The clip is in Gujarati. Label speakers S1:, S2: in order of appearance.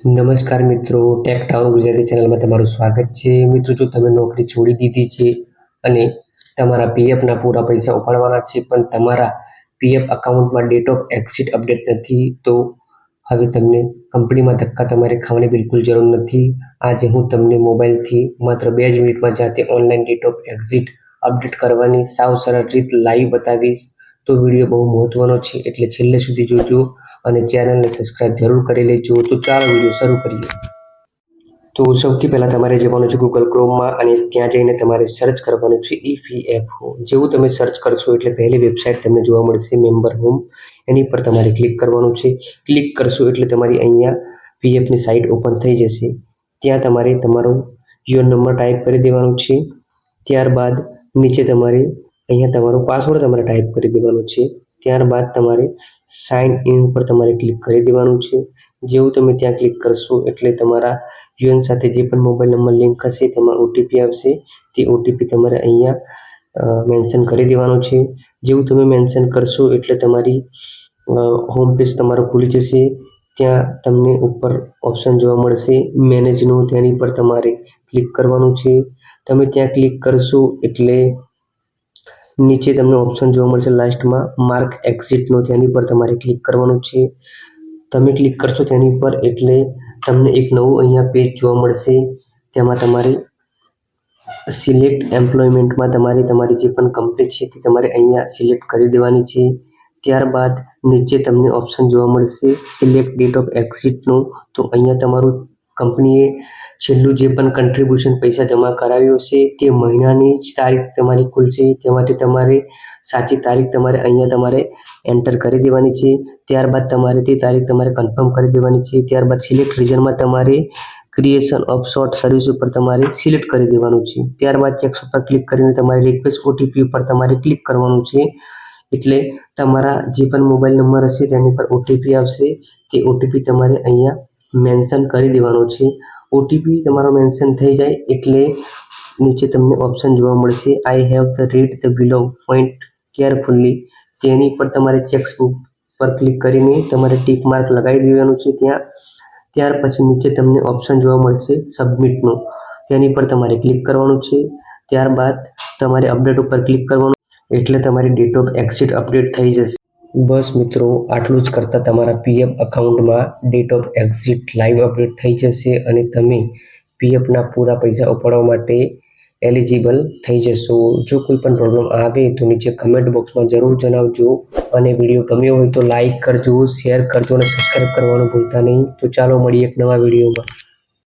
S1: નમસ્કાર મિત્રો, ટેક ટાઉન ગુજરાતી ચેનલમાં તમારું સ્વાગત છે. મિત્રો, જો તમે નોકરી છોડી દીધી છે અને તમારા પીએફના પૂરા પૈસા ઉપાડવાના છે પણ તમારા પીએફ એકાઉન્ટમાં ડેટ ઓફ એક્ઝિટ અપડેટ નથી, તો હવે તમને કંપનીમાં ધક્કા તમારે ખાવાની બિલકુલ જરૂર નથી. આજે હું તમને મોબાઈલથી માત્ર 2 જ મિનિટમાં જાતે online date of exit update કરવાની સાવ સરળ રીત લાઈવ બતાવીશ. તો વિડીયો બહુ મહત્વનો છે, એટલે છેલ્લે સુધી જોજો અને ચેનલને સબસ્ક્રાઇબ જરૂર કરી લેજો. તો ચાલો વિડીયો શરૂ કરીએ. તો સૌથી પહેલાં તમારે જવાનું છે ગૂગલ ક્રોમમાં અને ત્યાં જઈને તમારે સર્ચ કરવાનું છે EPFO. જેવું તમે સર્ચ કરશો એટલે પહેલી વેબસાઇટ તમને જોવા મળશે મેમ્બર હોમ. એની પર તમારે ક્લિક કરવાનું છે. ક્લિક કરશો એટલે તમારી અહીંયા પીએફની સાઇટ ઓપન થઈ જશે. ત્યાં તમારે તમારો યુએન નંબર ટાઈપ કરી દેવાનો છે. ત્યારબાદ નીચે તમારે અહીંયા તમારો પાસવર્ડ તમારે ટાઈપ કરી દેવાનો છે. ત્યારબાદ તમારે સાઇન ઇન પર તમારે ક્લિક કરી દેવાનું છે. જેવું તમે ત્યાં ક્લિક કરશો એટલે તમારા યુએન સાથે જે પણ મોબાઈલ નંબર લિંક હશે તેમાં ઓટીપી આવશે. તે ઓટીપી તમારે અહીંયા મેન્શન કરી દેવાનો છે. જેવું તમે મેન્શન કરશો એટલે તમારી હોમ પેજ તમારો ખુલી જશે. ત્યાં તમને ઉપર ઓપ્શન જોવા મળશે મેનેજનું, તેની પર તમારે ક્લિક કરવાનું છે. તમે ત્યાં ક્લિક કરશો એટલે નીચે તમને ઓપ્શન જોવા મળશે લાસ્ટમાં માર્ક એક્ઝિટનો, તેની પર તમારે ક્લિક કરવાનું છે. તમે ક્લિક કરશો તેની પર એટલે તમને એક નવું અહીંયા પેજ જોવા મળશે. તેમાં તમારે સિલેક્ટ એમ્પ્લોયમેન્ટમાં તમારી જે પણ કંપની છે તે તમારે અહીંયા સિલેક્ટ કરી દેવાની છે. ત્યારબાદ નીચે તમને ઓપ્શન જોવા મળશે સિલેક્ટ ડેટ ઓફ એક્ઝિટનો. તો અહીંયા તમારું કંપનીએ છેલ્લું જે પણ કન્ટ્રીબ્યુશન પૈસા જમા કરાવ્યો છે તે મહિનાની જ તારીખ તમારી ખુલશે. તે માટે તમારે સાચી તારીખ તમારે અહીંયા તમારે એન્ટર કરી દેવાની છે. ત્યારબાદ તમારે તે તારીખ તમારે કન્ફર્મ કરી દેવાની છે. ત્યારબાદ સિલેક્ટ રિજનમાં તમારે ક્રિએશન ઓફ શોર્ટ સર્વિસ ઉપર તમારે સિલેક્ટ કરી દેવાનું છે. ત્યારબાદ ચેક્સ ઉપર ક્લિક કરીને તમારે રિક્વેસ્ટ ઓટીપી ઉપર તમારે ક્લિક કરવાનું છે. એટલે તમારા જે પણ મોબાઈલ નંબર હશે તેની પર ઓટીપી આવશે. તે ઓટીપી તમારે અહીંયા મેન્શન કરી દેવાનો છે. ઓટીપી તમારો મેન્શન થઈ જાય એટલે નીચે તમને ઓપ્શન જોવા મળશે I have the read the below point carefully. તેની પર તમારે ચેક્સ પર ક્લિક કરીને તમારે ટીક માર્ક લગાવી દેવાનું છે ત્યાં. ત્યાર પછી નીચે તમને ઓપ્શન જોવા મળશે સબમિટનું, તેની પર તમારે ક્લિક કરવાનું છે. ત્યારબાદ તમારે અપડેટ ઉપર ક્લિક કરવાનું એટલે તમારી ડેટ ઓફ એક્ઝિટ અપડેટ થઈ જશે. બસ મિત્રો, આટલું જ કરતાં તમારા પીએફ એકાઉન્ટમાં date of exit live update થઈ જશે અને તમે પીએફના પૂરા પૈસા ઉપાડવા માટે એલિજિબલ થઈ જશો. જો કોઈ પણ પ્રોબ્લેમ આવે તો નીચે કમેન્ટ બોક્સમાં જરૂર જણાવજો અને વિડીયો ગમ્યો હોય તો લાઈક કરજો, શેર કરજો અને સબસ્ક્રાઈબ કરવાનું ભૂલતા નહીં. તો ચાલો મળીએ એક નવા વિડીયોમાં.